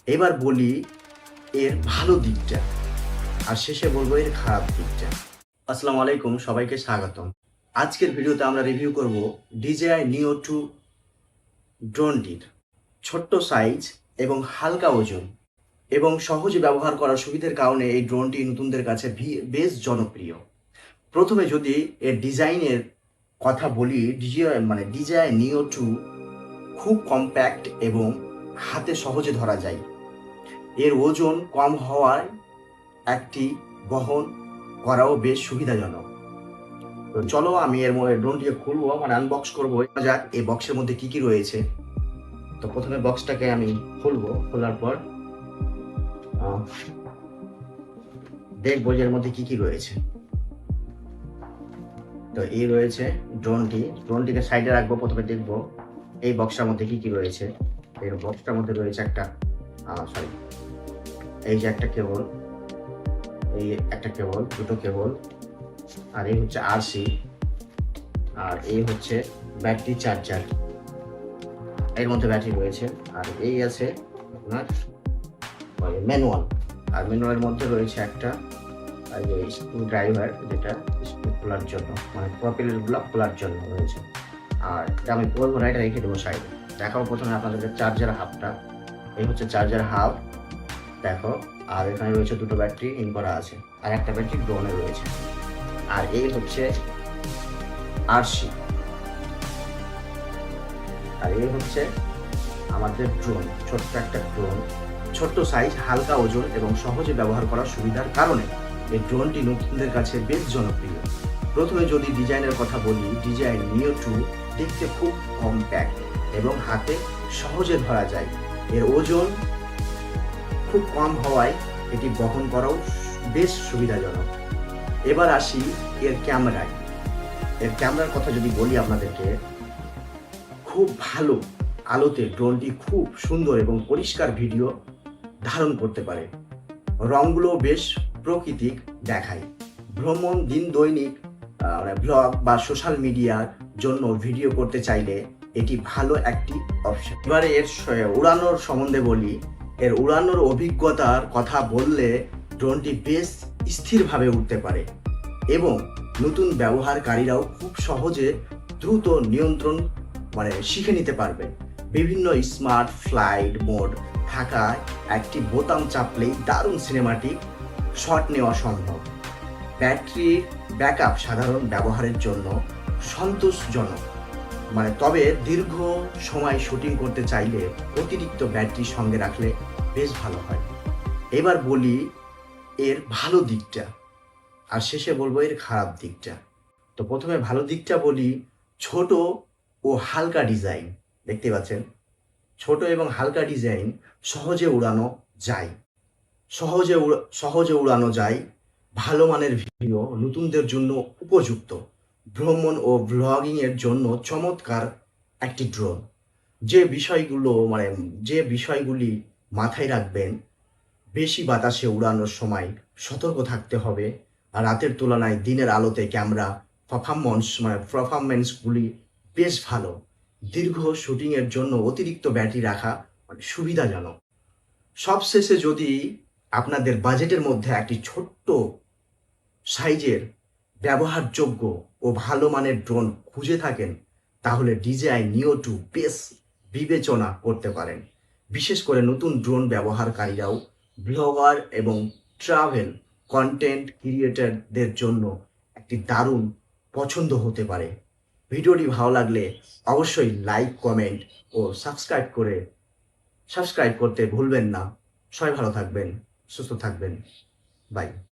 এবার বলি এর ভালো দিকটা, আর শেষে বলবো এর খারাপ দিকটা। আসসালামু আলাইকুম, সবাইকে স্বাগতম। আজকের ভিডিওতে আমরা রিভিউ করব DJI Neo 2 ড্রোনটির ছোট্ট সাইজ এবং হালকা ওজন এবং সহজে ব্যবহার করার সুবিধার কারণে এই ড্রোনটি নতুনদের কাছে বেশ জনপ্রিয়। প্রথমে যদি এর ডিজাইনের কথা বলি, DJI Neo 2 খুব কম্প্যাক্ট এবং হাতে সহজে ধরা যায়। এর ওজন কম হওয়ায় একটি বহন করাও বেশ সুবিধাজনক। তো চলো আমি এর ড্রোনটিকে খুলবো, আনবক্স করবো। যাক এই বক্সের মধ্যে কি কি রয়েছে। তো প্রথমে বক্সটাকে আমি খুলবো, খোলার পর দেখবো যে এর মধ্যে কি কি রয়েছে। তো এই রয়েছে ড্রোনটিকে সাইডে রাখবো। প্রথমে দেখবো এই বক্সটার মধ্যে কি কি রয়েছে। এই বক্সটার মধ্যে রয়েছে এই যে একটা কেবল, দুটো কেবল, আর এই হচ্ছে আরসি, আর এই হচ্ছে ব্যাটারি চার্জার। এর মধ্যে ব্যাটারি রয়েছে। আর এই আছে আপনার ম্যানুয়াল, আর ম্যানুয়ালের মধ্যে রয়েছে একটা স্ক্রু ড্রাইভার, যেটা স্ক্রু খোলার জন্য, প্রপেলারগুলো খোলার জন্য রয়েছে। আর আমি বলবো না, এটা রেখে দেবো সাইডে। দেখাবো প্রথমে আপনাদেরকে চার্জার হাবটা। এই হচ্ছে চার্জার হাব, দেখো। আর এখানে রয়েছে দুটো ব্যাটারি ইন করা আছে, আর একটা ব্যাটারি ড্রোনে রয়েছে। আর এই হচ্ছে আরসি, আর এই হচ্ছে আমাদের ড্রোন। ছোট্ট একটা ড্রোন, ছোট্ট সাইজ, হালকা ওজন এবং সহজে ব্যবহার করার সুবিধার কারণে এই ড্রোনটি নতুনদের কাছে বেশ জনপ্রিয়। প্রথমে যদি ডিজাইনের কথা বলি, DJI Neo 2 দেখতে খুব কম্প্যাক্ট এবং হাতে সহজে ধরা যায়। এর ওজন খুব কম হওয়ায় এটি বহন করাও বেশ সুবিধাজনক। এবার আসি এর ক্যামেরায়। এর ক্যামেরার কথা যদি বলি আপনাদেরকে, খুব ভালো আলোতে ড্রোনটি খুব সুন্দর এবং পরিষ্কার ভিডিও ধারণ করতে পারে। রঙগুলো বেশ প্রাকৃতিক দেখায়। ভ্রমণ, দৈনিক ব্লগ বা সোশ্যাল মিডিয়ার জন্য ভিডিও করতে চাইলে এটি ভালো একটি অপশন। এবারে এর উড়ানোর সম্বন্ধে বলি। এর উড়ানোর অভিজ্ঞতার কথা বললে ড্রোনটি বেশ স্থিরভাবে উঠতে পারে এবং নতুন ব্যবহারকারীরাও খুব সহজে দ্রুত নিয়ন্ত্রণ শিখে নিতে পারবে। বিভিন্ন স্মার্ট ফ্লাইট মোড থাকায় একটি বোতাম চাপলেই দারুণ সিনেমাটিক শট নেওয়া সম্ভব। ব্যাটারির ব্যাকআপ সাধারণ ব্যবহারের জন্য সন্তোষজনক, তবে দীর্ঘ সময় শুটিং করতে চাইলে অতিরিক্ত ব্যাটারি সঙ্গে রাখলে বেশ ভালো হয়। এবার বলি এর ভালো দিকটা, আর শেষে বলবো এর খারাপ দিকটা। তো প্রথমে ভালো দিকটা বলি। ছোট ও হালকা ডিজাইন, দেখতে পাচ্ছেন, ছোট এবং হালকা ডিজাইন সহজে উড়ানো যায়। ভালো মানের ভিডিও নতুনদের জন্য উপযুক্ত। ভ্রমণ ও ব্লগিং এর জন্য চমৎকার একটি ড্রোন। যে বিষয়গুলি মাথায় রাখবেন: বেশি বাতাসে উড়ানোর সময় সতর্ক থাকতে হবে, আর রাতের তুলনায় দিনের আলোতে ক্যামেরা পারফরমেন্সগুলি বেশ ভালো। দীর্ঘ শুটিংয়ের জন্য অতিরিক্ত ব্যাটারি রাখা সুবিধাজনক। সবশেষে যদি আপনাদের বাজেটের মধ্যে একটি ছোট্ট সাইজের ব্যবহারযোগ্য ও ভালো মানের ড্রোন খুঁজে থাকেন, তাহলে DJI Neo 2 বেশ বিবেচনা করতে পারেন। বিশেষ করে নতুন ড্রোন ব্যবহারকারীরাও, ব্লগার এবং ট্রাভেল কন্টেন্ট ক্রিয়েটরদের জন্য একটি দারুণ পছন্দ হতে পারে। ভিডিওটি ভালো লাগলে অবশ্যই লাইক, কমেন্ট ও সাবস্ক্রাইব করতে ভুলবেন না। সবাই ভালো থাকবেন, সুস্থ থাকবেন। বাই।